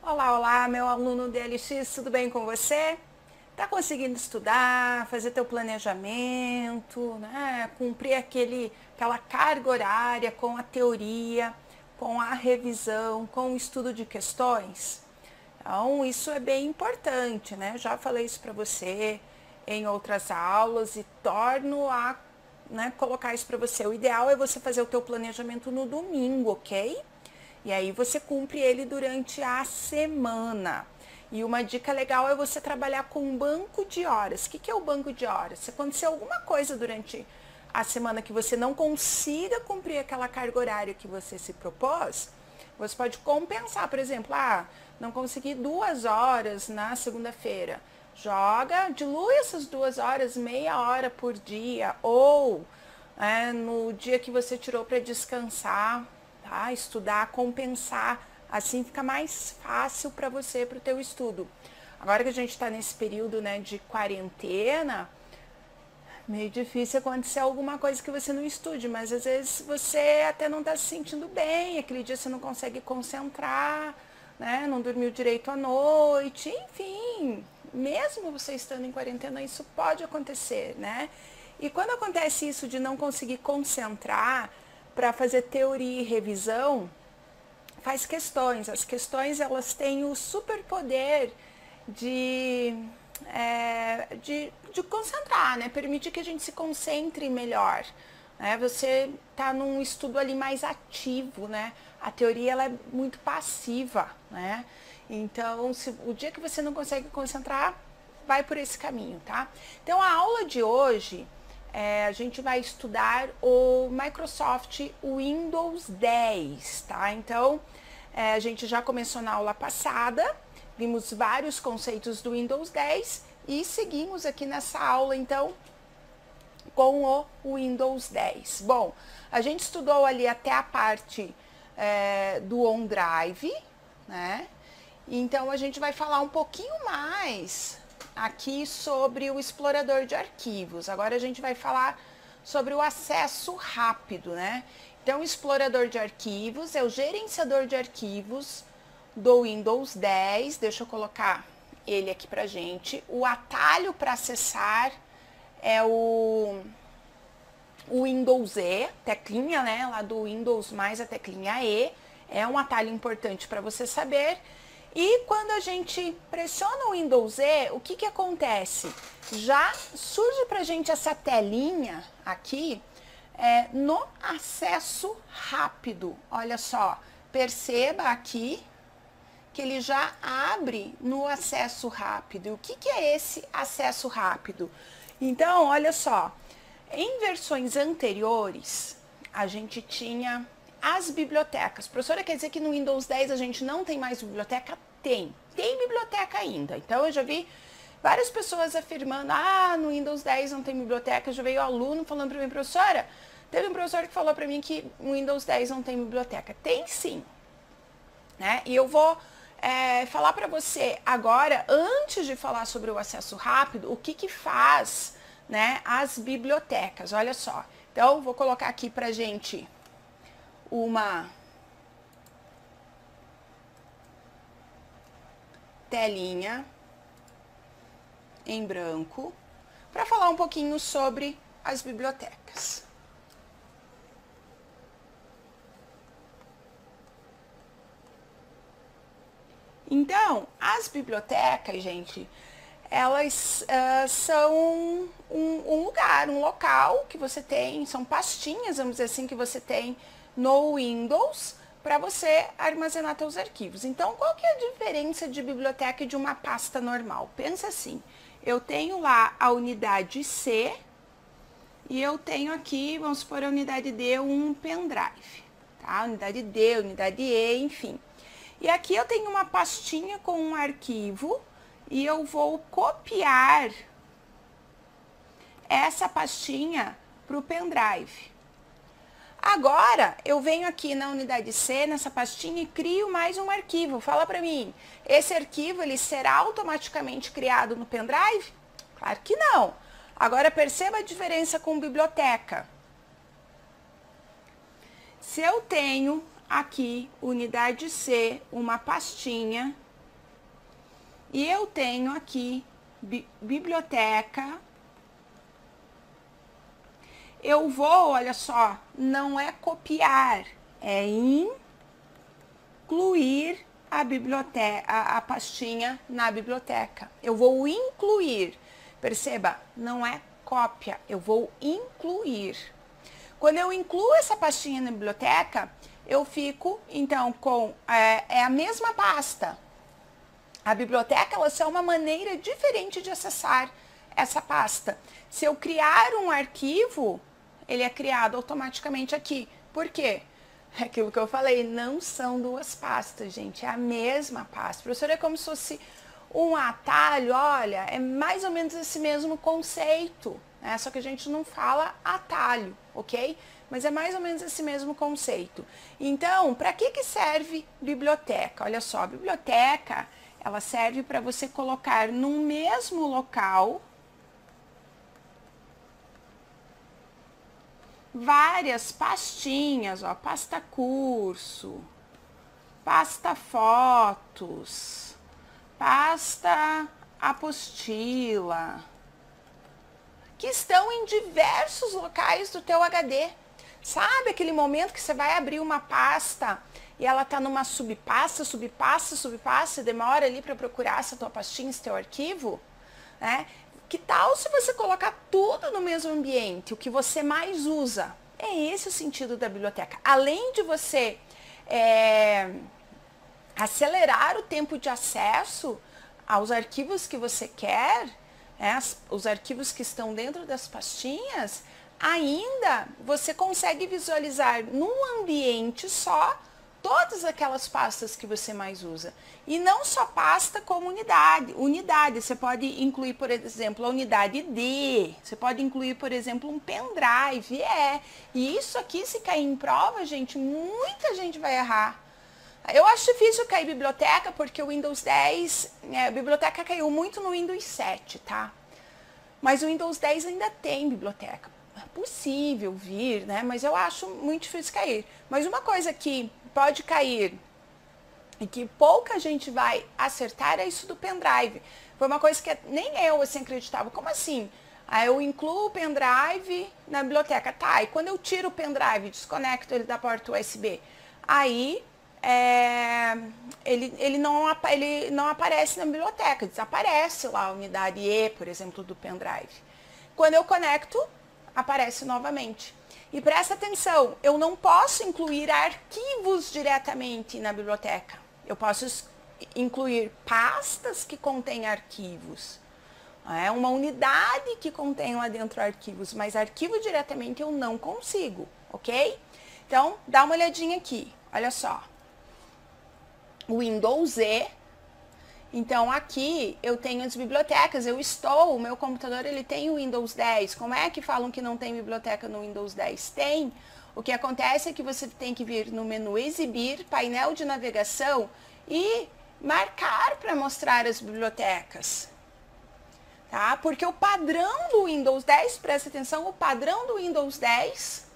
Olá, olá, meu aluno DLX, tudo bem com você? Tá conseguindo estudar, fazer teu planejamento, né? Cumprir aquela carga horária com a teoria, com a revisão, com o estudo de questões? Então, isso é bem importante, né? Já falei isso para você em outras aulas e torno a colocar isso para você. O ideal é você fazer o teu planejamento no domingo, ok? E aí você cumpre ele durante a semana. E uma dica legal é você trabalhar com um banco de horas. O que é o banco de horas? Se acontecer alguma coisa durante a semana que você não consiga cumprir aquela carga horária que você se propôs, você pode compensar. Por exemplo, não consegui 2 horas na segunda-feira. Dilui essas 2 horas, meia hora por dia. Ou no dia que você tirou para descansar, tá? Estudar, compensar, assim fica mais fácil para você, para o teu estudo. Agora que a gente está nesse período, né, de quarentena, meio difícil acontecer alguma coisa que você não estude, mas às vezes você até não está se sentindo bem, aquele dia você não consegue concentrar, né, não dormiu direito à noite, enfim, mesmo você estando em quarentena, isso pode acontecer, né? E quando acontece isso de não conseguir concentrar para fazer teoria e revisão, faz questões. As questões, elas têm o superpoder de concentrar, né? Permitir que a gente se concentre melhor. Né? Você está num estudo ali mais ativo, né? A teoria, ela é muito passiva, né? Então, o dia que você não consegue concentrar, vai por esse caminho, tá? Então, a aula de hoje, a gente vai estudar o Microsoft Windows 10, tá? Então, a gente já começou na aula passada, vimos vários conceitos do Windows 10 e seguimos aqui nessa aula, então, com o Windows 10. Bom, a gente estudou ali até a parte do OneDrive, né? Então, a gente vai falar um pouquinho mais aqui sobre o explorador de arquivos. Agora a gente vai falar sobre o acesso rápido, né? Então, o explorador de arquivos é o gerenciador de arquivos do Windows 10. Deixa eu colocar ele aqui pra gente. O atalho para acessar é o Windows E, teclinha, né? Lá do Windows mais a teclinha E. É um atalho importante para você saber. E quando a gente pressiona o Windows E, o que acontece? Já surge para a gente essa telinha aqui no acesso rápido. Olha só, perceba aqui que ele já abre no acesso rápido. E o que é esse acesso rápido? Então, olha só, em versões anteriores, a gente tinha as bibliotecas. Professora, quer dizer que no Windows 10 a gente não tem mais biblioteca? Tem biblioteca ainda. Então, eu já vi várias pessoas afirmando, no Windows 10 não tem biblioteca. Já veio aluno falando para mim, professora, teve um professor que falou para mim que no Windows 10 não tem biblioteca. Tem sim, né? E eu vou falar para você agora, antes de falar sobre o acesso rápido, o que faz, né, as bibliotecas. Olha só. Então, vou colocar aqui pra gente uma telinha em branco para falar um pouquinho sobre as bibliotecas. Então, as bibliotecas, gente, elas são um lugar, um local que você tem, são pastinhas, vamos dizer assim, que você tem no Windows para você armazenar seus arquivos. Então, qual que é a diferença de biblioteca e de uma pasta normal? Pensa assim, eu tenho lá a unidade C e eu tenho aqui, vamos supor, a unidade D, um pendrive, tá? Unidade D, unidade E, enfim. E aqui eu tenho uma pastinha com um arquivo e eu vou copiar essa pastinha para o pendrive. Agora, eu venho aqui na unidade C, nessa pastinha, e crio mais um arquivo. Fala para mim, esse arquivo ele será automaticamente criado no pendrive? Claro que não. Agora, perceba a diferença com biblioteca. Se eu tenho aqui, unidade C, uma pastinha E eu tenho aqui biblioteca. Eu vou, olha só, não é copiar, é incluir a biblioteca, a pastinha na biblioteca. Eu vou incluir. Perceba, não é cópia, eu vou incluir. Quando eu incluo essa pastinha na biblioteca, eu fico, então, com a mesma pasta. A biblioteca, ela é só uma maneira diferente de acessar essa pasta. Se eu criar um arquivo, ele é criado automaticamente aqui. Por quê? Aquilo que eu falei, não são duas pastas, gente, é a mesma pasta. Professor, é como se fosse um atalho, olha, é mais ou menos esse mesmo conceito, né? Só que a gente não fala atalho, ok? Mas é mais ou menos esse mesmo conceito. Então, para que serve biblioteca? Olha só, a biblioteca, ela serve para você colocar no mesmo local várias pastinhas, ó, pasta curso, pasta fotos, pasta apostila, que estão em diversos locais do teu HD. Sabe aquele momento que você vai abrir uma pasta e ela tá numa subpasta, demora ali para procurar essa tua pastinha, esse teu arquivo, né? Que tal se você colocar tudo no mesmo ambiente, o que você mais usa? É esse o sentido da biblioteca. Além de você acelerar o tempo de acesso aos arquivos que você quer, os arquivos que estão dentro das pastinhas, ainda você consegue visualizar num ambiente só todas aquelas pastas que você mais usa. E não só pasta como unidade. Unidade, você pode incluir, por exemplo, a unidade D. Você pode incluir, por exemplo, um pendrive. E isso aqui, se cair em prova, gente, muita gente vai errar. Eu acho difícil cair biblioteca, porque o Windows 10, a biblioteca caiu muito no Windows 7, tá? Mas o Windows 10 ainda tem biblioteca. É possível vir, né? Mas eu acho muito difícil cair. Mas uma coisa que pode cair e que pouca gente vai acertar é isso do pendrive. Foi uma coisa que nem eu assim acreditava. Como assim? Aí eu incluo o pendrive na biblioteca. Tá, e quando eu tiro o pendrive, desconecto ele da porta USB, aí ele não aparece na biblioteca, desaparece lá a unidade E, por exemplo, do pendrive. Quando eu conecto, aparece novamente. E presta atenção, eu não posso incluir arquivos diretamente na biblioteca. Eu posso incluir pastas que contêm arquivos. É uma unidade que contém lá dentro arquivos, mas arquivo diretamente eu não consigo, ok? Então, dá uma olhadinha aqui, olha só. Windows Z. Então, aqui eu tenho as bibliotecas, o meu computador ele tem o Windows 10. Como é que falam que não tem biblioteca no Windows 10? Tem. O que acontece é que você tem que vir no menu Exibir, painel de navegação e marcar para mostrar as bibliotecas. Tá? Porque o padrão do Windows 10, presta atenção, o padrão do Windows 10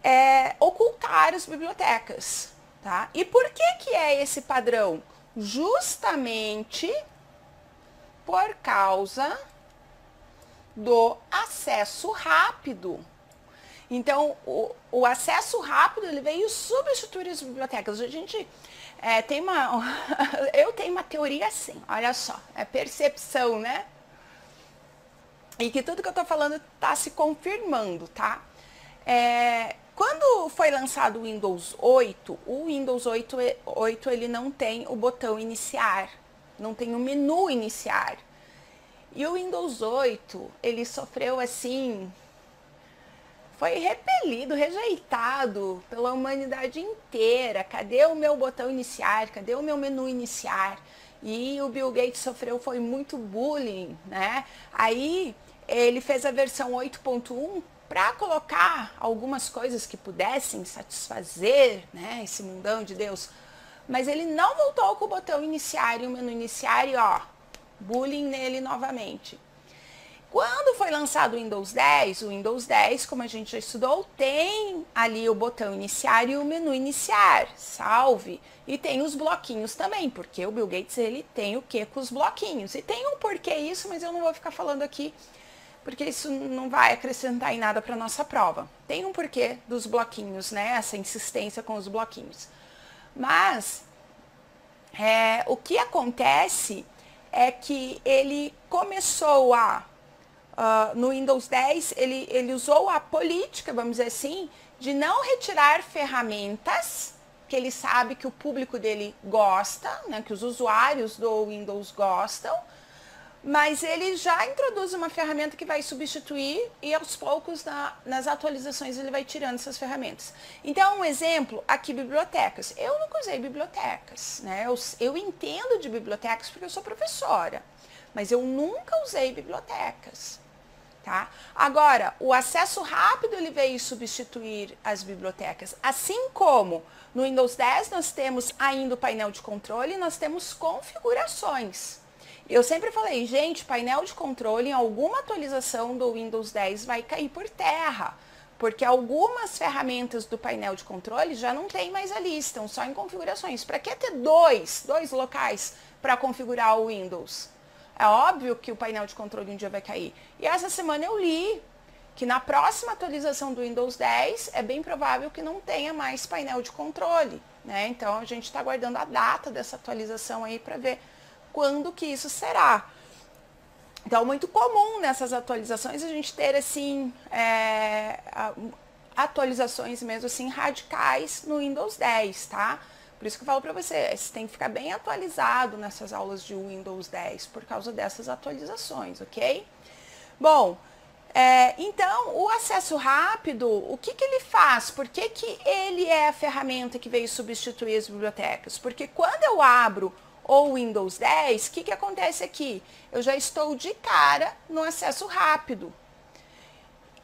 é ocultar as bibliotecas. Tá? E por que é esse padrão? Justamente por causa do acesso rápido. Então, o acesso rápido ele veio substituir as bibliotecas. A gente eu tenho uma teoria assim, olha só, é percepção, né? E que tudo que eu tô falando está se confirmando, tá? Quando foi lançado o Windows 8, o Windows 8 ele não tem o botão iniciar, não tem o menu iniciar. E o Windows 8, ele sofreu assim, foi repelido, rejeitado pela humanidade inteira. Cadê o meu botão iniciar? Cadê o meu menu iniciar? E o Bill Gates foi muito bullying, né? Aí ele fez a versão 8.1 para colocar algumas coisas que pudessem satisfazer, né, esse mundão de Deus. Mas ele não voltou com o botão iniciar e o menu iniciar e ó, bullying nele novamente. Quando foi lançado o Windows 10, como a gente já estudou, tem ali o botão iniciar e o menu iniciar, salve. E tem os bloquinhos também, porque o Bill Gates, ele tem o que com os bloquinhos. E tem um porquê isso, mas eu não vou ficar falando aqui, porque isso não vai acrescentar em nada para nossa prova. Tem um porquê dos bloquinhos, né? Essa insistência com os bloquinhos. Mas, o que acontece é que ele começou no Windows 10, ele usou a política, vamos dizer assim, de não retirar ferramentas que ele sabe que o público dele gosta, né, que os usuários do Windows gostam, mas ele já introduz uma ferramenta que vai substituir e aos poucos nas atualizações ele vai tirando essas ferramentas. Então, um exemplo, aqui bibliotecas. Eu nunca usei bibliotecas, né? Eu entendo de bibliotecas porque eu sou professora, mas eu nunca usei bibliotecas. Tá? Agora, o acesso rápido ele veio substituir as bibliotecas, assim como no Windows 10 nós temos ainda o painel de controle, nós temos configurações. Eu sempre falei, gente, painel de controle em alguma atualização do Windows 10 vai cair por terra, porque algumas ferramentas do painel de controle já não tem mais ali, estão só em configurações. Para que ter dois locais para configurar o Windows? É óbvio que o painel de controle um dia vai cair. E essa semana eu li que na próxima atualização do Windows 10 é bem provável que não tenha mais painel de controle, né? Então a gente está aguardando a data dessa atualização aí para ver quando que isso será. Então, muito comum nessas atualizações a gente ter assim atualizações mesmo assim radicais no Windows 10, tá? Por isso que eu falo para você tem que ficar bem atualizado nessas aulas de Windows 10 por causa dessas atualizações, ok? Bom, então o acesso rápido, o que ele faz? Por que ele é a ferramenta que veio substituir as bibliotecas? Porque quando eu abro o Windows 10, o que acontece aqui? Eu já estou de cara no acesso rápido.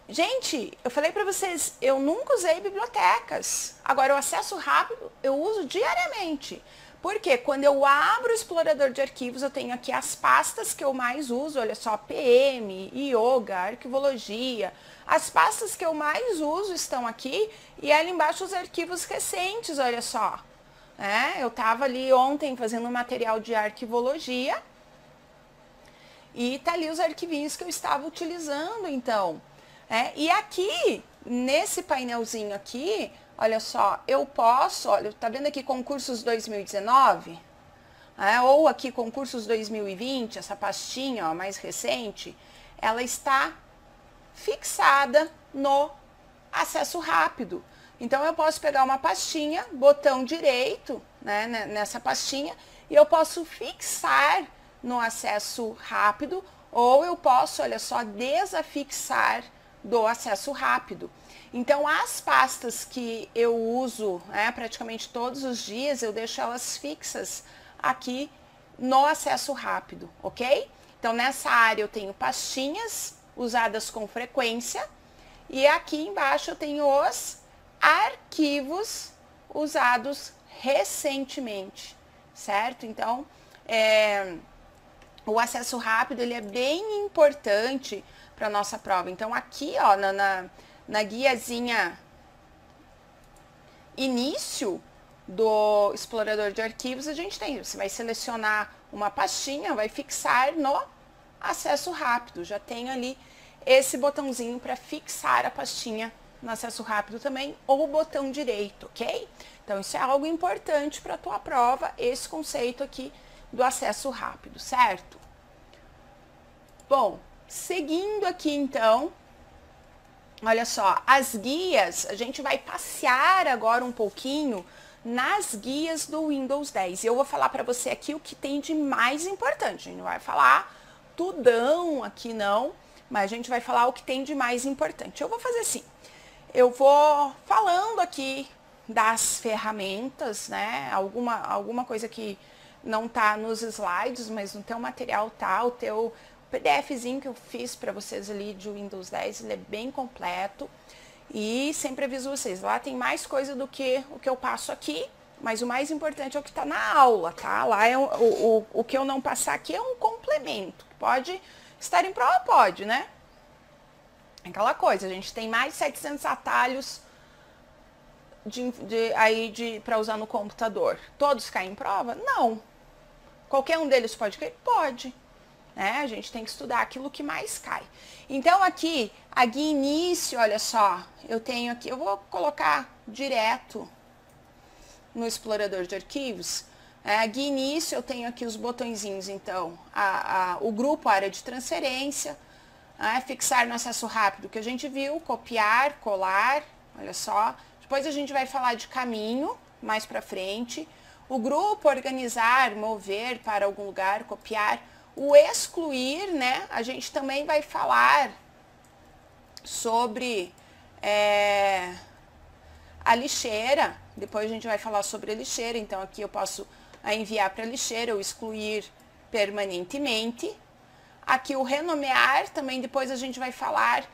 Gente, eu falei para vocês, eu nunca usei bibliotecas. Agora, o acesso rápido eu uso diariamente. Porque quando eu abro o explorador de arquivos, eu tenho aqui as pastas que eu mais uso. Olha só, PM, Yoga, Arquivologia. As pastas que eu mais uso estão aqui. E ali embaixo os arquivos recentes, olha só. Eu estava ali ontem fazendo um material de Arquivologia. E tá ali os arquivinhos que eu estava utilizando, então. E aqui, nesse painelzinho aqui, olha só, eu posso, olha, tá vendo aqui concursos 2019? Ou aqui concursos 2020, essa pastinha ó, mais recente, ela está fixada no acesso rápido. Então, eu posso pegar uma pastinha, botão direito, né, nessa pastinha, e eu posso fixar no acesso rápido, ou eu posso, olha só, desafixar do acesso rápido. Então, as pastas que eu uso praticamente todos os dias, eu deixo elas fixas aqui no acesso rápido, ok? Então, nessa área eu tenho pastinhas usadas com frequência e aqui embaixo eu tenho os arquivos usados recentemente, certo? Então, o acesso rápido ele é bem importante para nossa prova. Então, aqui, ó, na guiazinha início do explorador de arquivos, a gente tem, você vai selecionar uma pastinha, vai fixar no acesso rápido. Já tem ali esse botãozinho para fixar a pastinha no acesso rápido também, ou o botão direito, ok? Então, isso é algo importante para a tua prova, esse conceito aqui do acesso rápido, certo? Bom, seguindo aqui, então, olha só, as guias, a gente vai passear agora um pouquinho nas guias do Windows 10. E eu vou falar para você aqui o que tem de mais importante. A gente não vai falar tudão aqui não, mas a gente vai falar o que tem de mais importante. Eu vou fazer assim, eu vou falando aqui das ferramentas, né? Alguma coisa que não tá nos slides, mas no teu material tá, o teu PDFzinho que eu fiz para vocês ali de Windows 10, ele é bem completo. E sempre aviso vocês, lá tem mais coisa do que o que eu passo aqui, mas o mais importante é o que está na aula, tá? Lá o que eu não passar aqui é um complemento. Pode Estar em prova pode, né? Aquela coisa, a gente tem mais de 700 atalhos para usar no computador. Todos caem em prova? Não. Qualquer um deles pode cair? Pode. Né? A gente tem que estudar aquilo que mais cai. Então aqui, a guia início, olha só, eu tenho aqui, eu vou colocar direto no explorador de arquivos. A guia início, eu tenho aqui os botõezinhos, então, o grupo, a área de transferência, fixar no acesso rápido que a gente viu, copiar, colar, olha só. Depois a gente vai falar de caminho, mais para frente. O grupo, organizar, mover para algum lugar, copiar. O excluir, né? A gente também vai falar sobre a lixeira. Depois a gente vai falar sobre a lixeira. Então aqui eu posso enviar para a lixeira ou excluir permanentemente. Aqui o renomear, também depois a gente vai falar.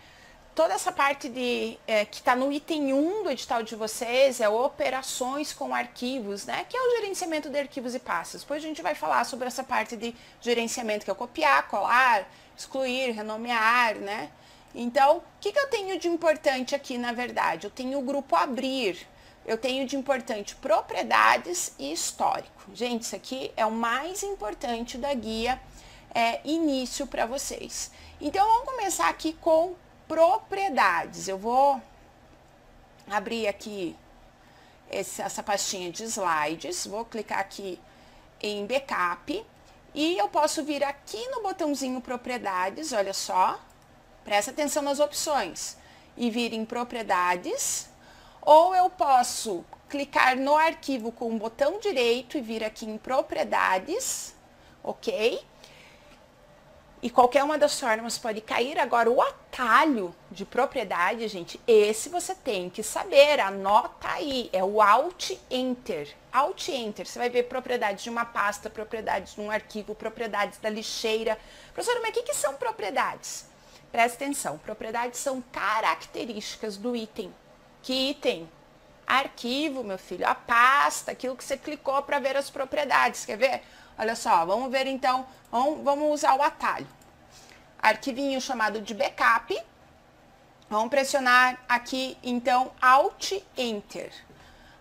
Toda essa parte que está no item 1 do edital de vocês, é operações com arquivos, né? Que é o gerenciamento de arquivos e pastas. Depois a gente vai falar sobre essa parte de gerenciamento, que é o copiar, colar, excluir, renomear, né? Então, o que eu tenho de importante aqui, na verdade? Eu tenho o grupo abrir, eu tenho de importante propriedades e histórico. Gente, isso aqui é o mais importante da guia início para vocês. Então, vamos começar aqui com propriedades. Eu vou abrir aqui essa pastinha de slides, vou clicar aqui em backup e eu posso vir aqui no botãozinho propriedades, olha só, presta atenção nas opções, e vir em propriedades, ou eu posso clicar no arquivo com o botão direito e vir aqui em propriedades, ok? E qualquer uma das formas pode cair. Agora, o atalho de propriedade, gente, esse você tem que saber, anota aí, é o Alt Enter. Alt Enter, você vai ver propriedades de uma pasta, propriedades de um arquivo, propriedades da lixeira. Professora, mas o que são propriedades? Presta atenção, propriedades são características do item. Que item? Arquivo, meu filho, a pasta, aquilo que você clicou para ver as propriedades, quer ver? Olha só, vamos ver então, vamos usar o atalho. Arquivinho chamado de backup. Vamos pressionar aqui, então, Alt Enter.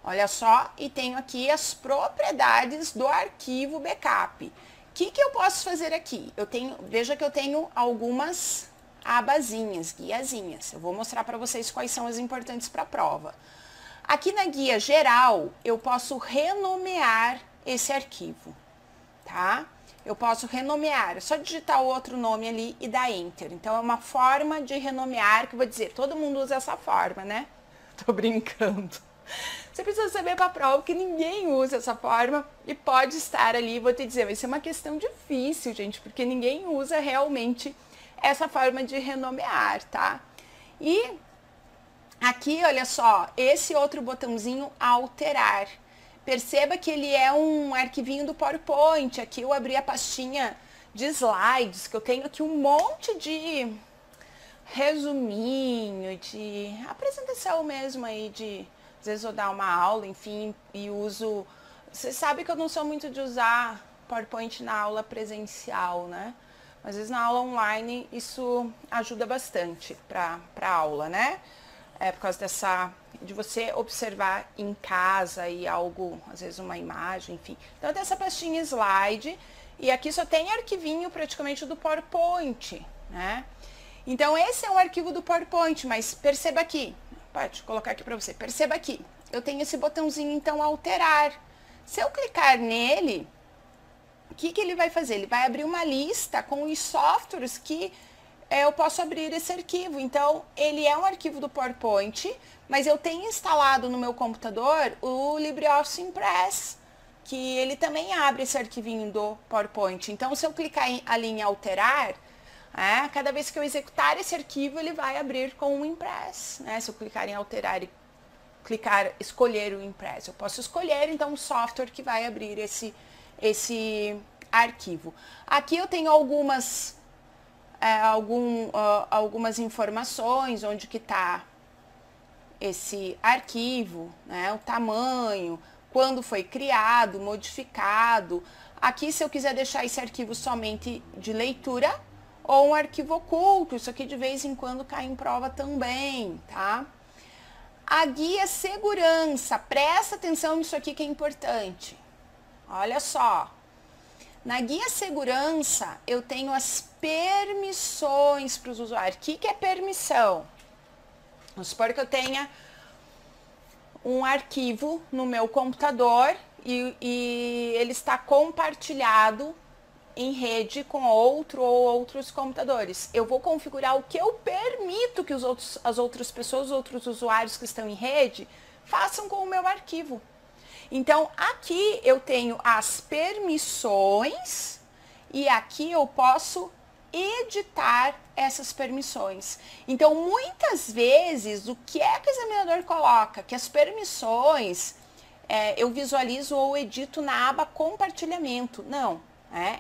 Olha só, e tenho aqui as propriedades do arquivo backup. O que eu posso fazer aqui? Veja que eu tenho algumas abazinhas, guiazinhas. Eu vou mostrar para vocês quais são as importantes para a prova. Aqui na guia geral, eu posso renomear esse arquivo. Tá? Eu posso renomear, é só digitar o outro nome ali e dar Enter. Então, é uma forma de renomear, que eu vou dizer, todo mundo usa essa forma, né? Tô brincando. Você precisa saber para a prova que ninguém usa essa forma e pode estar ali, vou te dizer, vai ser uma questão difícil, gente, porque ninguém usa realmente essa forma de renomear, tá? E aqui, olha só, esse outro botãozinho, alterar. Perceba que ele é um arquivinho do PowerPoint. Aqui eu abri a pastinha de slides, que eu tenho aqui um monte de resuminho, de apresentação mesmo aí, às vezes eu dar uma aula, enfim, e uso... Você sabe que eu não sou muito de usar PowerPoint na aula presencial, né? Às vezes na aula online isso ajuda bastante para a aula, né? Por causa de você observar em casa e algo, às vezes uma imagem, enfim. Então tem essa pastinha slide e aqui só tem arquivinho praticamente do PowerPoint, né? Então esse é um arquivo do PowerPoint, mas perceba aqui, pode colocar aqui para você, perceba aqui, eu tenho esse botãozinho então alterar. Se eu clicar nele, o que ele vai fazer? Ele vai abrir uma lista com os softwares que eu posso abrir esse arquivo. Então, ele é um arquivo do PowerPoint, mas eu tenho instalado no meu computador o LibreOffice Impress, que ele também abre esse arquivinho do PowerPoint. Então, se eu clicar ali em alterar, cada vez que eu executar esse arquivo, ele vai abrir com o Impress. Né? Se eu clicar em alterar e escolher o Impress, eu posso escolher, então, o software que vai abrir esse arquivo. Aqui eu tenho algumas informações, onde que está esse arquivo, né, o tamanho, quando foi criado, modificado. Aqui, se eu quiser deixar esse arquivo somente de leitura, ou um arquivo oculto. Isso aqui de vez em quando cai em prova também, tá? A guia segurança, presta atenção nisso aqui que é importante. Olha só, na guia segurança eu tenho as permissões para os usuários. O que é permissão? Vamos supor que eu tenha um arquivo no meu computador e ele está compartilhado em rede com outro ou outros computadores. Eu vou configurar o que eu permito que as outras pessoas, os outros usuários que estão em rede, façam com o meu arquivo. Então, aqui eu tenho as permissões e aqui eu posso editar essas permissões. Então, muitas vezes, o que é que o examinador coloca? Que as permissões eu visualizo ou edito na aba compartilhamento. Não,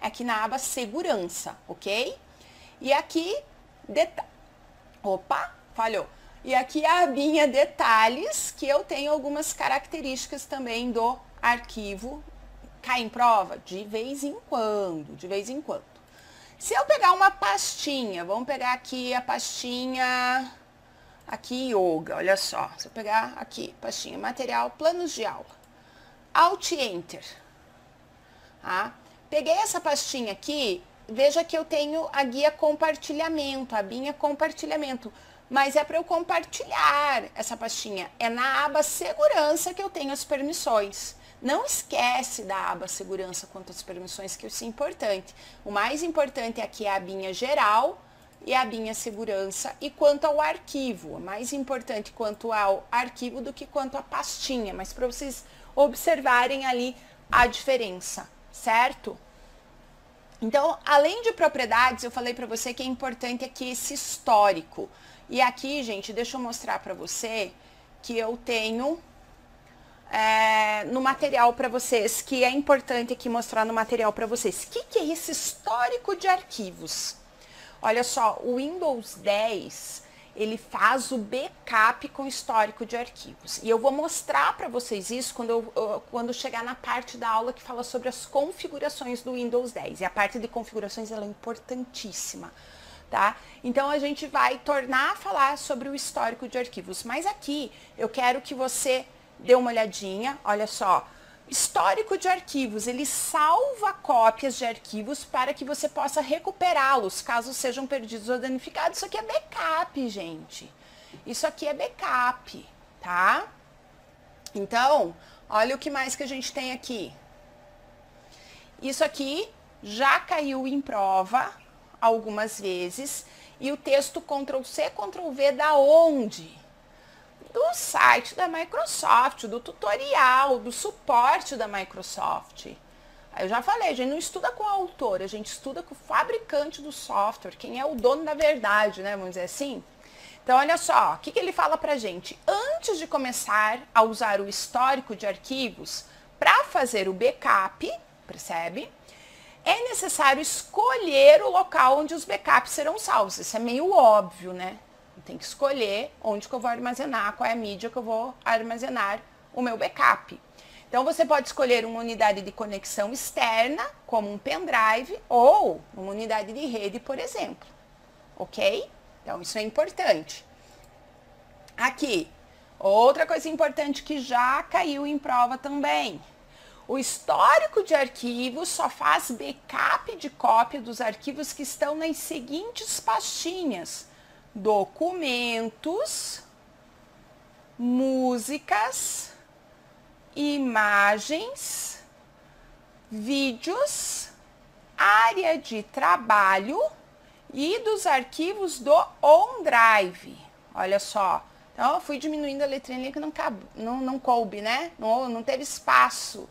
aqui na aba segurança, ok? E aqui, opa, falhou. E aqui a abinha detalhes, que eu tenho algumas características também do arquivo. Cai em prova? De vez em quando, de vez em quando. Se eu pegar uma pastinha, vamos pegar aqui a pastinha, aqui Yoga, olha só. Se eu pegar aqui, pastinha, material, planos de aula. Alt Enter. Tá? Peguei essa pastinha aqui, veja que eu tenho a guia compartilhamento, a abinha compartilhamento. Mas é para eu compartilhar essa pastinha. É na aba segurança que eu tenho as permissões. Não esquece da aba segurança quanto às permissões, que isso é importante. O mais importante aqui é a abinha geral e a abinha segurança. E quanto ao arquivo, é mais importante quanto ao arquivo do que quanto à pastinha. Mas para vocês observarem ali a diferença, certo? Então, além de propriedades, eu falei para você que é importante aqui esse histórico. E aqui, gente, deixa eu mostrar para você que eu tenho no material para vocês, que é importante aqui mostrar no material para vocês. O que é esse histórico de arquivos? Olha só, o Windows 10, ele faz o backup com histórico de arquivos. E eu vou mostrar para vocês isso quando chegar na parte da aula que fala sobre as configurações do Windows 10. E a parte de configurações ela é importantíssima. Tá? Então, a gente vai tornar a falar sobre o histórico de arquivos. Mas aqui, eu quero que você dê uma olhadinha. Olha só, histórico de arquivos, ele salva cópias de arquivos para que você possa recuperá-los, caso sejam perdidos ou danificados. Isso aqui é backup, gente. Isso aqui é backup, tá? Então, olha o que mais que a gente tem aqui. Isso aqui já caiu em prova algumas vezes, e o texto Ctrl+C, Ctrl+V da onde? Do site da Microsoft, do tutorial, do suporte da Microsoft. Aí eu já falei, a gente não estuda com o autor, a gente estuda com o fabricante do software, quem é o dono da verdade, né, vamos dizer assim. Então, olha só, o que ele fala pra gente? Antes de começar a usar o histórico de arquivos para fazer o backup, percebe? É necessário escolher o local onde os backups serão salvos. Isso é meio óbvio, né? Tem que escolher onde que eu vou armazenar, qual é a mídia que eu vou armazenar o meu backup. Então, você pode escolher uma unidade de conexão externa, como um pendrive, ou uma unidade de rede, por exemplo. Ok? Então, isso é importante. Aqui, outra coisa importante que já caiu em prova também. O histórico de arquivos só faz backup de cópia dos arquivos que estão nas seguintes pastinhas: documentos, músicas, imagens, vídeos, área de trabalho e dos arquivos do OneDrive. Olha só. Então, eu fui diminuindo a letrinha ali que não coube, né? Não teve espaço.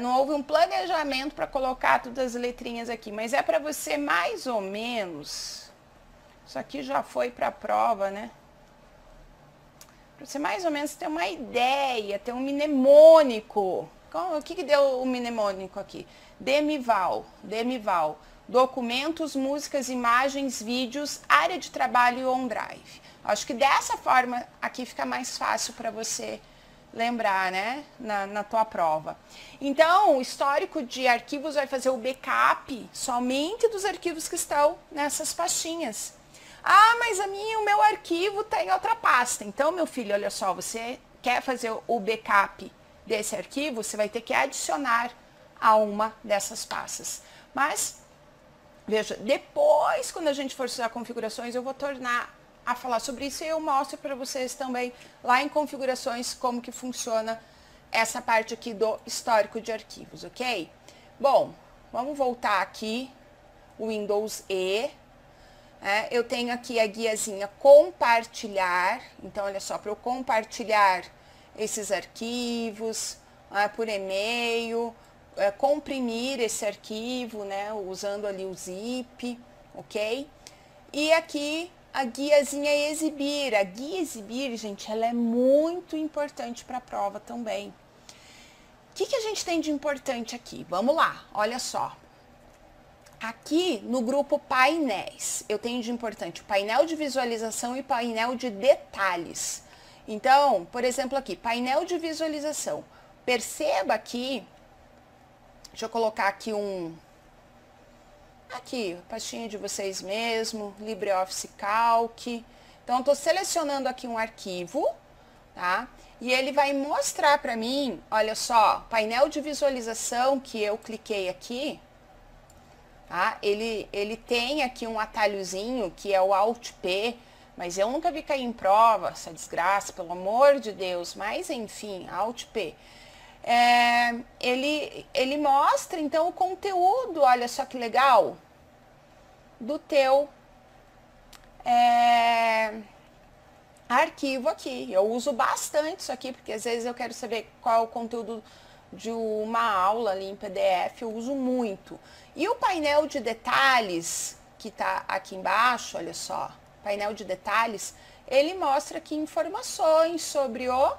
Não houve um planejamento para colocar todas as letrinhas aqui, mas é para você mais ou menos, isso aqui já foi para a prova, né? Para você mais ou menos ter uma ideia, ter um mnemônico. O que deu o mnemônico aqui? Demival, documentos, músicas, imagens, vídeos, área de trabalho e OneDrive. Acho que dessa forma aqui fica mais fácil para você lembrar, né, na tua prova. Então, o histórico de arquivos vai fazer o backup somente dos arquivos que estão nessas pastinhas. Ah, mas o meu arquivo está em outra pasta. Então, meu filho, olha só, você quer fazer o backup desse arquivo, você vai ter que adicionar a uma dessas pastas. Mas, veja, depois, quando a gente for usar configurações, eu vou tornar a falar sobre isso e eu mostro para vocês também lá em configurações como que funciona essa parte aqui do histórico de arquivos, ok? Bom, vamos voltar aqui, Windows E, eu tenho aqui a guiazinha compartilhar, então olha só, para eu compartilhar esses arquivos por e-mail, comprimir esse arquivo, né, usando ali o zip, ok? E aqui a guiazinha exibir. A guia exibir, gente, ela é muito importante para a prova também. O que a gente tem de importante aqui? Vamos lá, olha só. Aqui no grupo painéis, eu tenho de importante o painel de visualização e painel de detalhes. Então, por exemplo aqui, painel de visualização. Perceba aqui, deixa eu colocar aqui aqui, pastinha de vocês mesmo, LibreOffice Calc. Então, estou selecionando aqui um arquivo, tá? E ele vai mostrar para mim, olha só, painel de visualização que eu cliquei aqui, tá? Ele tem aqui um atalhozinho que é o Alt P, mas eu nunca vi cair em prova, essa desgraça, pelo amor de Deus. Mas, enfim, Alt P. Ele mostra, então, o conteúdo, olha só que legal, do teu arquivo aqui. Eu uso bastante isso aqui, porque às vezes eu quero saber qual é o conteúdo de uma aula ali em PDF, eu uso muito. E o painel de detalhes, que está aqui embaixo, olha só, painel de detalhes, ele mostra aqui informações sobre o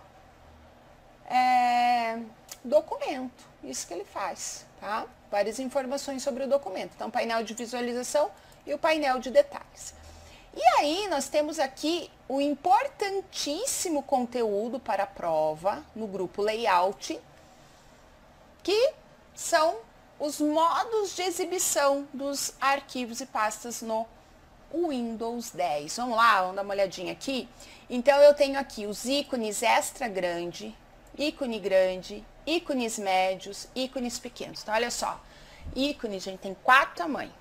documento, isso que ele faz, tá? Várias informações sobre o documento. Então, painel de visualização e o painel de detalhes. E aí, nós temos aqui o importantíssimo conteúdo para a prova, no grupo Layout, que são os modos de exibição dos arquivos e pastas no Windows 10. Vamos lá, vamos dar uma olhadinha aqui. Então, eu tenho aqui os ícones extra grande, ícone grande, ícones médios, ícones pequenos. Então, olha só, ícone, gente, tem 4 tamanhos.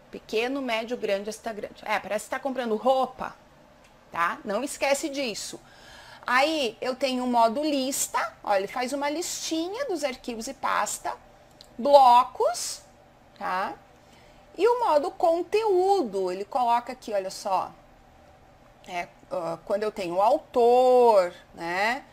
Pequeno, médio, grande, extra grande. Parece que está comprando roupa, tá? Não esquece disso. Aí, eu tenho o modo lista, olha, ele faz uma listinha dos arquivos e pasta, blocos, tá? E o modo conteúdo, ele coloca aqui, olha só, quando eu tenho o autor, né?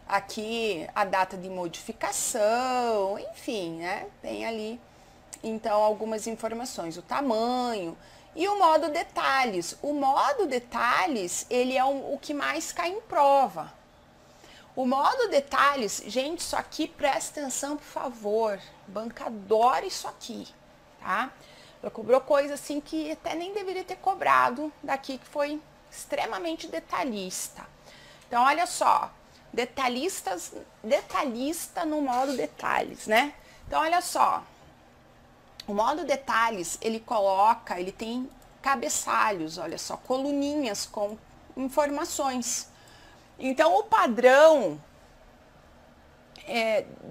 Aqui a data de modificação, enfim, né? Tem ali, então, algumas informações, o tamanho e o modo detalhes. O modo detalhes, ele é o que mais cai em prova. O modo detalhes, gente, isso aqui, presta atenção, por favor. Banca adora isso aqui, tá? Já cobrou coisa assim que até nem deveria ter cobrado daqui, que foi extremamente detalhista. Então, olha só, detalhista no modo detalhes, né? Então, olha só, o modo detalhes, ele tem cabeçalhos, olha só, coluninhas com informações. Então, o padrão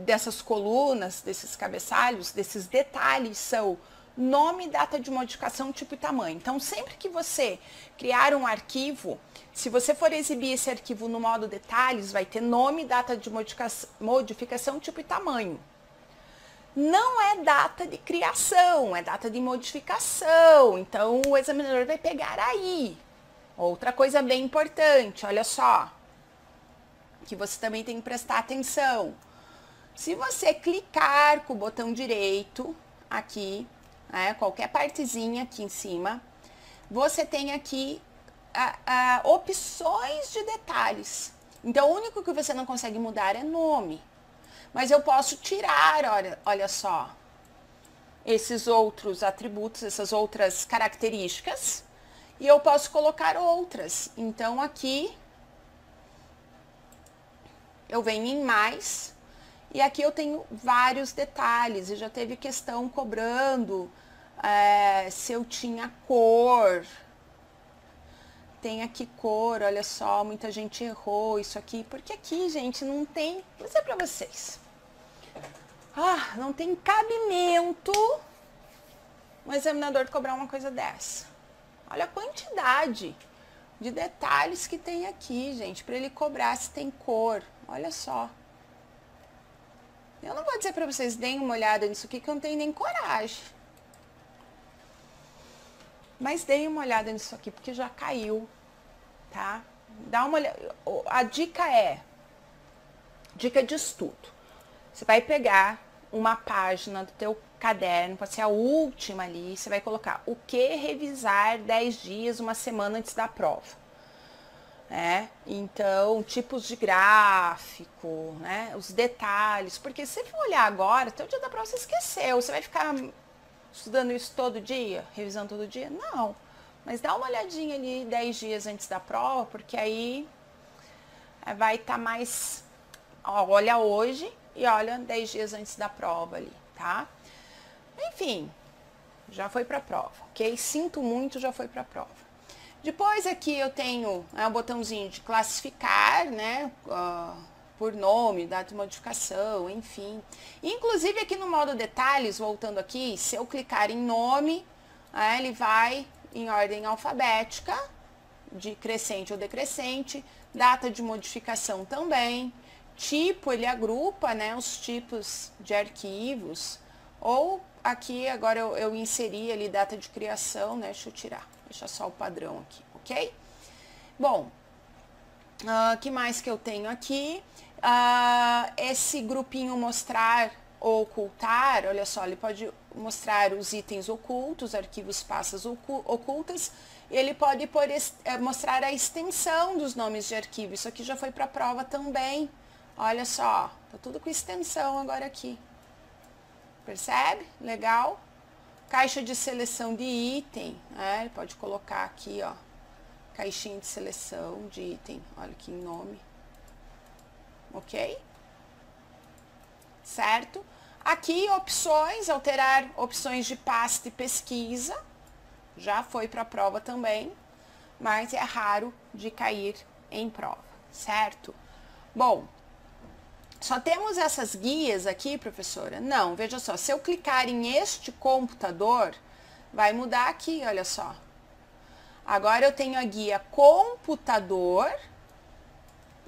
dessas colunas, desses cabeçalhos, desses detalhes são nome, data de modificação, tipo e tamanho. Então, sempre que você criar um arquivo, se você for exibir esse arquivo no modo detalhes, vai ter nome, data de modificação, tipo e tamanho. Não é data de criação, é data de modificação. Então, o examinador vai pegar aí. Outra coisa bem importante, olha só, que você também tem que prestar atenção. Se você clicar com o botão direito aqui, qualquer partezinha aqui em cima, você tem aqui opções de detalhes. Então, o único que você não consegue mudar é nome. Mas eu posso tirar, olha só, esses outros atributos, essas outras características, e eu posso colocar outras. Então, aqui eu venho em mais, e aqui eu tenho vários detalhes, e já teve questão cobrando se eu tinha cor. Tem aqui cor, olha só, muita gente errou isso aqui, porque aqui, gente, não tem, vou dizer pra vocês, não tem cabimento um examinador cobrar uma coisa dessa. Olha a quantidade de detalhes que tem aqui, gente, para ele cobrar se tem cor. Olha só. Eu não vou dizer para vocês, deem uma olhada nisso aqui, que eu não tenho nem coragem. Mas deem uma olhada nisso aqui, porque já caiu, tá? Dá uma olhada. A dica de estudo. Você vai pegar uma página do teu caderno, pode ser a última ali, você vai colocar o que revisar 10 dias, uma semana antes da prova. Então, tipos de gráfico, né? Os detalhes, porque se for olhar agora, até o dia da prova você esqueceu, você vai ficar estudando isso todo dia, revisando todo dia? Não, mas dá uma olhadinha ali 10 dias antes da prova, porque aí vai estar mais, olha hoje e olha 10 dias antes da prova ali, tá? Enfim, já foi pra prova, ok? Sinto muito, já foi pra prova. Depois aqui eu tenho o botãozinho de classificar, né, por nome, data de modificação, enfim. Inclusive aqui no modo detalhes, voltando aqui, se eu clicar em nome, ele vai em ordem alfabética, de crescente ou decrescente, data de modificação também, tipo, ele agrupa, né, os tipos de arquivos, ou aqui agora eu inseri ali data de criação, né, deixa eu tirar. Deixa só o padrão aqui, ok? Bom, que mais que eu tenho aqui? Esse grupinho mostrar ou ocultar, olha só, ele pode mostrar os itens ocultos, arquivos, pastas ocultas, e ele pode mostrar a extensão dos nomes de arquivo. Isso aqui já foi para a prova também. Olha só, tá tudo com extensão agora aqui. Percebe? Legal? Caixa de seleção de item, né? Pode colocar aqui, ó, caixinha de seleção de item, olha aqui em nome, ok? Certo? Aqui opções, alterar opções de pasta e pesquisa, já foi para a prova também, mas é raro de cair em prova, certo? Bom, só temos essas guias aqui, professora? Não, veja só, se eu clicar em este computador, vai mudar aqui, olha só. Agora eu tenho a guia computador,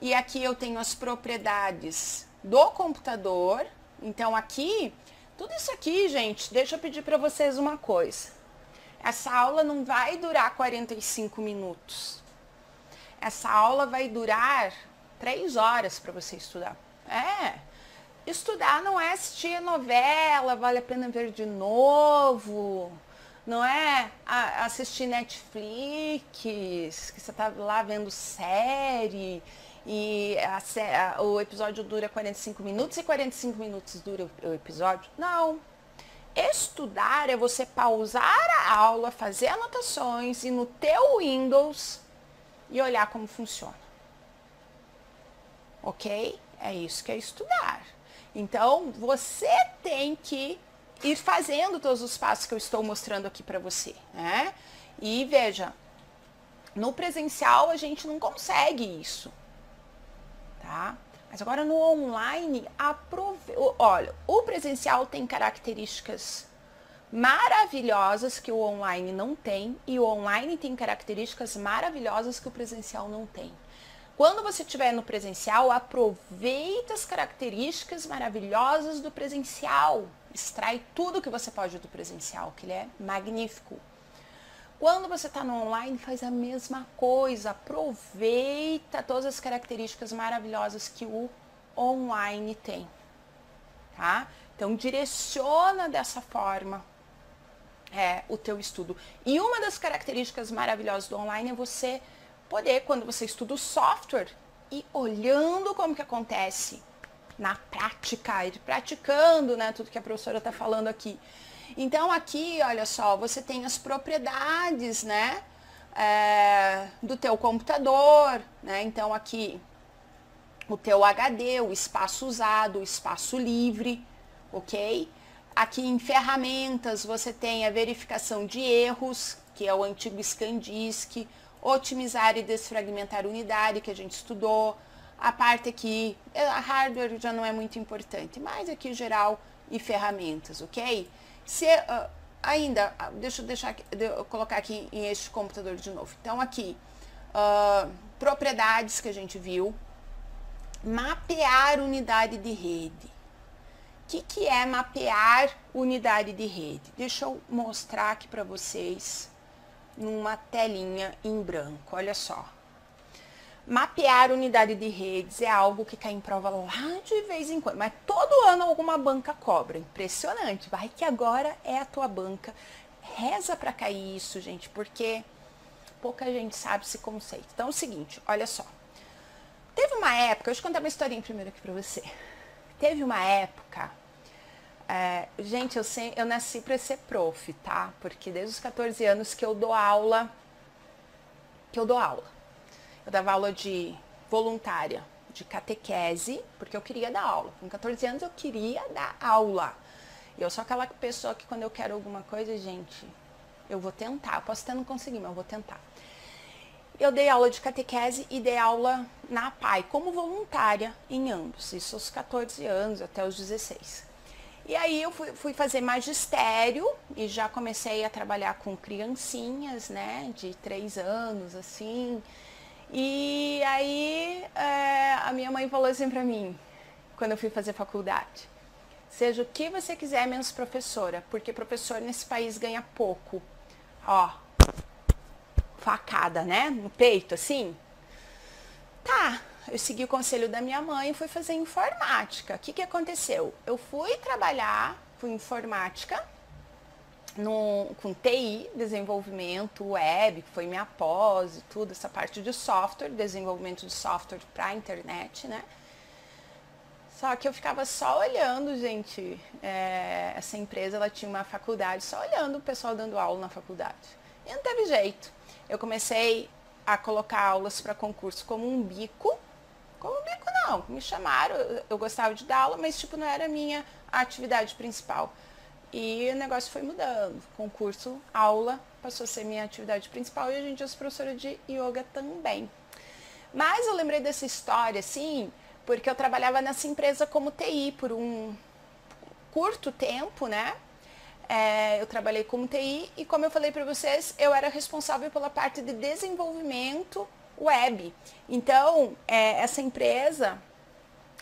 e aqui eu tenho as propriedades do computador. Então aqui, tudo isso aqui, gente, deixa eu pedir para vocês uma coisa. Essa aula não vai durar 45 minutos. Essa aula vai durar 3 horas para você estudar. Estudar não é assistir novela, vale a pena ver de novo, não é assistir Netflix, que você tá lá vendo série, e o episódio dura 45 minutos e 45 minutos dura o episódio. Não. Estudar é você pausar a aula, fazer anotações e no teu Windows e olhar como funciona. Ok? É isso que é estudar. Então, você tem que ir fazendo todos os passos que eu estou mostrando aqui para você, né? E veja, no presencial a gente não consegue isso, tá? Mas agora no online, olha, o presencial tem características maravilhosas que o online não tem, e o online tem características maravilhosas que o presencial não tem. Quando você estiver no presencial, aproveita as características maravilhosas do presencial. Extrai tudo que você pode do presencial, que ele é magnífico. Quando você está no online, faz a mesma coisa. Aproveita todas as características maravilhosas que o online tem. Tá? Então, direciona dessa forma o teu estudo. E uma das características maravilhosas do online é você poder, quando você estuda o software, ir olhando como que acontece na prática, ir praticando, né, tudo que a professora está falando aqui. Então, aqui, olha só, você tem as propriedades, né, do teu computador, né, então aqui o teu HD, o espaço usado, o espaço livre, ok? Aqui em ferramentas você tem a verificação de erros, que é o antigo ScanDisk, otimizar e desfragmentar unidade, que a gente estudou. A parte aqui, a hardware já não é muito importante, mas aqui geral e ferramentas, ok? Se, ainda, deixa eu colocar aqui em este computador de novo. Então aqui, propriedades que a gente viu, mapear unidade de rede. O que é mapear unidade de rede? Deixa eu mostrar aqui para vocês numa telinha em branco, olha só. Mapear unidade de redes é algo que cai em prova lá de vez em quando, mas todo ano alguma banca cobra, impressionante. Vai que agora é a tua banca. Reza para cair isso, gente, porque pouca gente sabe esse conceito. Então é o seguinte, olha só. Teve uma época, deixa eu contar uma historinha primeiro aqui para você. Teve uma época, gente, eu nasci para ser prof, tá? Porque desde os 14 anos que eu dou aula, Eu dava aula de voluntária, de catequese, porque eu queria dar aula. Com 14 anos eu queria dar aula. Eu sou aquela pessoa que quando eu quero alguma coisa, gente, eu vou tentar. Eu posso até não conseguir, mas eu vou tentar. Eu dei aula de catequese e dei aula na PAI, como voluntária em ambos. Isso aos 14 anos até os 16. E aí eu fui fazer magistério e já comecei a trabalhar com criancinhas, né, de 3 anos, assim. E aí a minha mãe falou assim pra mim, quando eu fui fazer faculdade: seja o que você quiser menos professora, porque professor nesse país ganha pouco. Ó, facada, né, no peito, assim. Tá, eu segui o conselho da minha mãe e fui fazer informática. O que aconteceu? Eu fui trabalhar com informática, com TI, desenvolvimento web, que foi minha pós e tudo, essa parte de software, desenvolvimento de software para a internet, né? Só que eu ficava só olhando, gente, essa empresa, ela tinha uma faculdade, só olhando o pessoal dando aula na faculdade. E não teve jeito. Eu comecei a colocar aulas para concurso como um bico não, me chamaram, eu gostava de dar aula, mas tipo não era a minha atividade principal. E o negócio foi mudando, concurso, aula, passou a ser minha atividade principal e a gente é professora de yoga também. Mas eu lembrei dessa história, assim, porque eu trabalhava nessa empresa como TI por um curto tempo, né? Eu trabalhei como TI e, como eu falei para vocês, eu era responsável pela parte de desenvolvimento web. Então, essa empresa,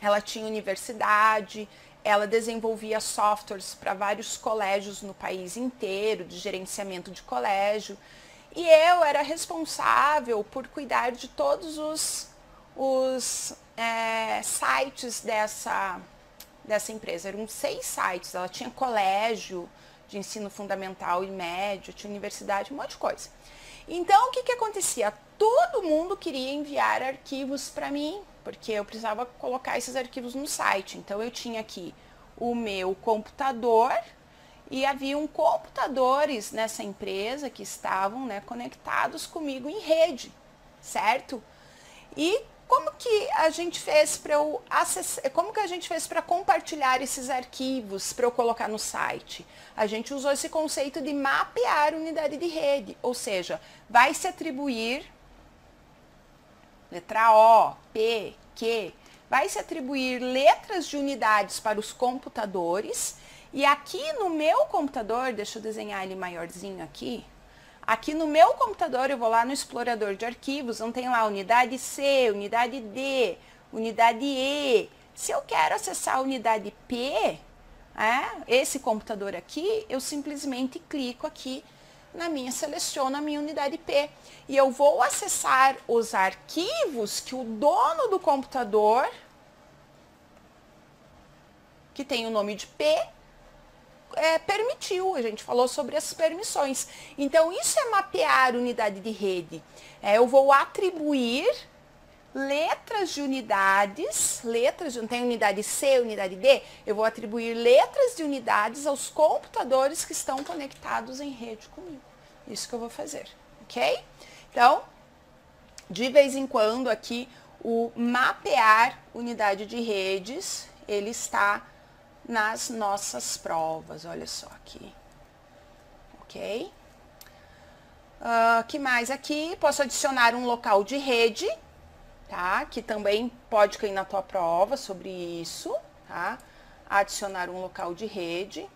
ela tinha universidade, ela desenvolvia softwares para vários colégios no país inteiro, de gerenciamento de colégio. E eu era responsável por cuidar de todos os sites dessa empresa. Eram 6 sites, ela tinha colégio de ensino fundamental e médio, tinha universidade, um monte de coisa. Então, o que acontecia? Todo mundo queria enviar arquivos para mim, porque eu precisava colocar esses arquivos no site. Então, eu tinha aqui o meu computador e haviam computadores nessa empresa que estavam, né, conectados comigo em rede, certo? E como que a gente fez para eu acessar, como que a gente fez para compartilhar esses arquivos para eu colocar no site? A gente usou esse conceito de mapear unidade de rede, ou seja, vai se atribuir letra O, P, Q, vai se atribuir letras de unidades para os computadores e aqui no meu computador, deixa eu desenhar ele maiorzinho aqui. Aqui no meu computador, eu vou lá no explorador de arquivos, não tem lá unidade C, unidade D, unidade E. Se eu quero acessar a unidade P, esse computador aqui, eu simplesmente clico aqui seleciono a minha unidade P. E eu vou acessar os arquivos que o dono do computador, que tem o nome de P, permitiu. A gente falou sobre as permissões. Então, isso é mapear unidade de rede. Eu vou atribuir letras de unidades, não tem unidade C, unidade D, eu vou atribuir letras de unidades aos computadores que estão conectados em rede comigo. Isso que eu vou fazer, ok? Então, de vez em quando aqui, O mapear unidade de redes, ele está nas nossas provas, olha só aqui, ok? Que mais aqui? Posso adicionar um local de rede, tá? Que também pode cair na tua prova sobre isso, tá? Adicionar um local de rede.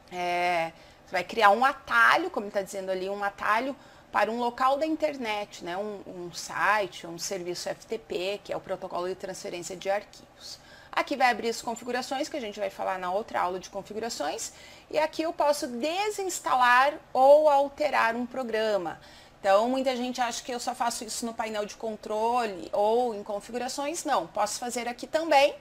Você vai criar um atalho, como está dizendo ali, um atalho para um local da internet, né? Um site, um serviço FTP, que é o protocolo de transferência de arquivos. Aqui vai abrir as configurações, que a gente vai falar na outra aula de configurações. E aqui eu posso desinstalar ou alterar um programa. Então, muita gente acha que eu só faço isso no painel de controle ou em configurações. Não, posso fazer aqui também.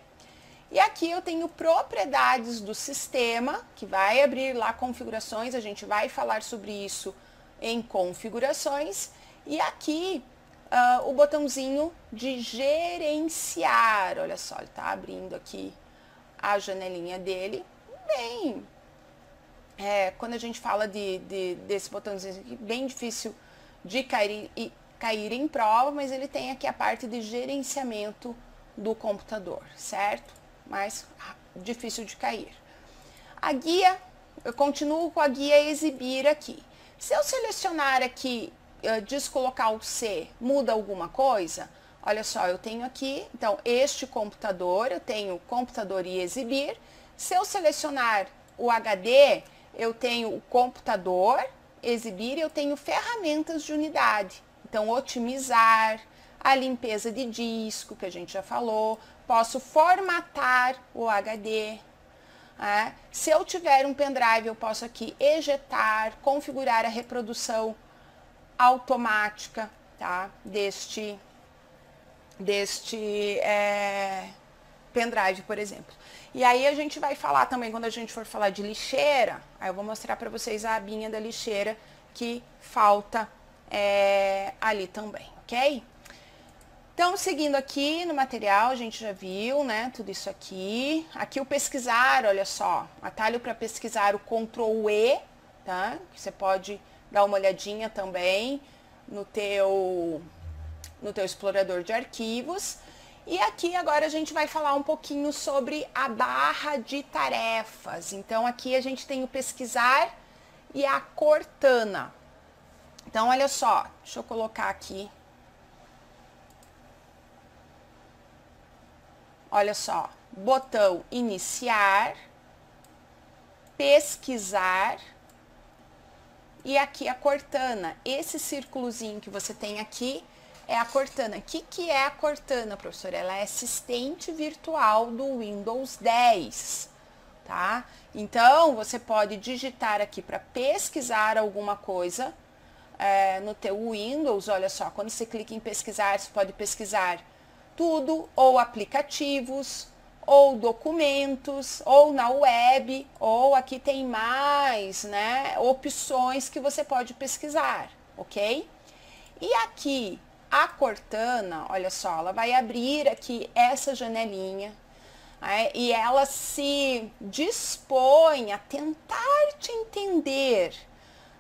E aqui eu tenho propriedades do sistema, que vai abrir lá configurações. A gente vai falar sobre isso em configurações. E aqui o botãozinho de gerenciar, olha só, ele está abrindo aqui a janelinha dele. Bem, quando a gente fala desse botãozinho aqui, bem difícil de cair em prova, mas ele tem aqui a parte de gerenciamento do computador, certo? Mas difícil de cair. A guia, eu continuo com a guia exibir aqui. Se eu selecionar aqui descolocar o C, muda alguma coisa? Olha só, eu tenho aqui, então, este computador, eu tenho computador e exibir. Se eu selecionar o HD, eu tenho o computador, exibir, eu tenho ferramentas de unidade. Então, otimizar, a limpeza de disco, que a gente já falou, posso formatar o HD. Se eu tiver um pendrive, eu posso aqui ejetar, configurar a reprodução automática, tá? deste pendrive, por exemplo. E aí a gente vai falar também, quando a gente for falar de lixeira, aí eu vou mostrar para vocês a abinha da lixeira que falta ali também, ok? Então, seguindo aqui no material, a gente já viu, né, tudo isso aqui. Aqui o pesquisar, olha só, atalho para pesquisar o Ctrl E, tá? Você pode dar uma olhadinha também no teu explorador de arquivos. E aqui agora a gente vai falar um pouquinho sobre a barra de tarefas. Então, aqui a gente tem o pesquisar e a Cortana. Então, olha só, deixa eu colocar aqui. Olha só, botão iniciar, pesquisar e aqui a Cortana. Esse círculozinho que você tem aqui é a Cortana. O que é a Cortana, professora? Ela é assistente virtual do Windows 10, tá? Então, você pode digitar aqui para pesquisar alguma coisa no teu Windows. Olha só, quando você clica em pesquisar, você pode pesquisar tudo, ou aplicativos, ou documentos, ou na web, ou aqui tem mais, né, opções que você pode pesquisar, ok? E aqui, a Cortana, olha só, ela vai abrir aqui essa janelinha, e ela se dispõe a tentar te entender.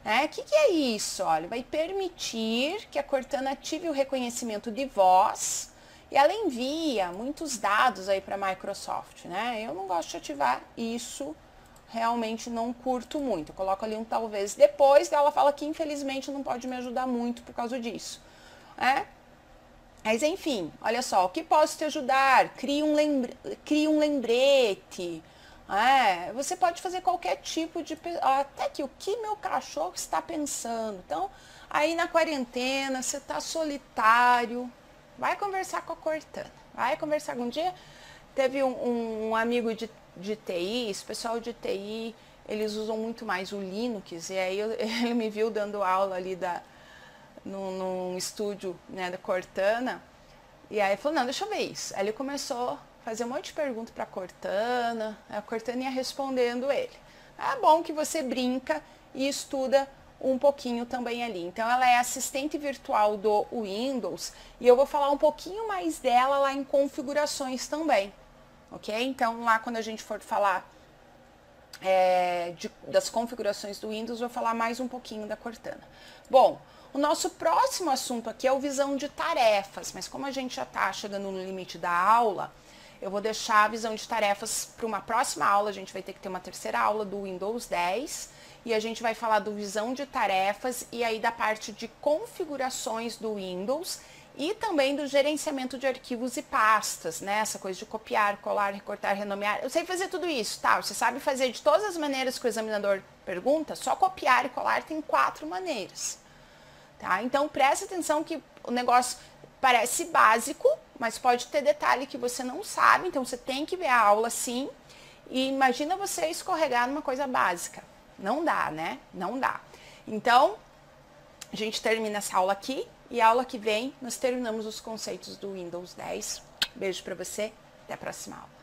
O que é isso? Olha, vai permitir que a Cortana ative o reconhecimento de voz, e ela envia muitos dados aí para a Microsoft, né? Eu não gosto de ativar isso, realmente não curto muito. Eu coloco ali um talvez depois, ela fala que infelizmente não pode me ajudar muito por causa disso, né? Mas enfim, olha só, o que posso te ajudar? Crie um lembrete. Você pode fazer qualquer tipo de... Até que o que meu cachorro está pensando. Então, aí na quarentena, você está solitário... Vai conversar com a Cortana, vai conversar um dia. Teve um amigo de TI, esse pessoal de TI, eles usam muito mais o Linux, e aí ele me viu dando aula ali num estúdio, né, da Cortana, e aí falou, não, deixa eu ver isso. Aí ele começou a fazer um monte de perguntas para a Cortana ia respondendo ele. É bom que você brinca e estuda um pouquinho também ali. Então, ela é assistente virtual do Windows e eu vou falar um pouquinho mais dela lá em configurações também, ok? Então, lá quando a gente for falar das configurações do Windows, eu vou falar mais um pouquinho da Cortana. Bom, O nosso próximo assunto aqui é o visão de tarefas, mas como a gente já está chegando no limite da aula, eu vou deixar a visão de tarefas para uma próxima aula. A gente vai ter que ter uma terceira aula do Windows 10 e a gente vai falar do visão de tarefas e aí da parte de configurações do Windows e também do gerenciamento de arquivos e pastas, né? Essa coisa de copiar, colar, recortar, renomear. Eu sei fazer tudo isso, tá? Você sabe fazer de todas as maneiras que o examinador pergunta, só copiar e colar tem 4 maneiras, tá? Então preste atenção que o negócio parece básico, mas pode ter detalhe que você não sabe, então você tem que ver a aula sim. E imagina você escorregar numa coisa básica. Não dá, né? Não dá. Então, a gente termina essa aula aqui e a aula que vem nós terminamos os conceitos do Windows 10. Beijo pra você, até a próxima aula.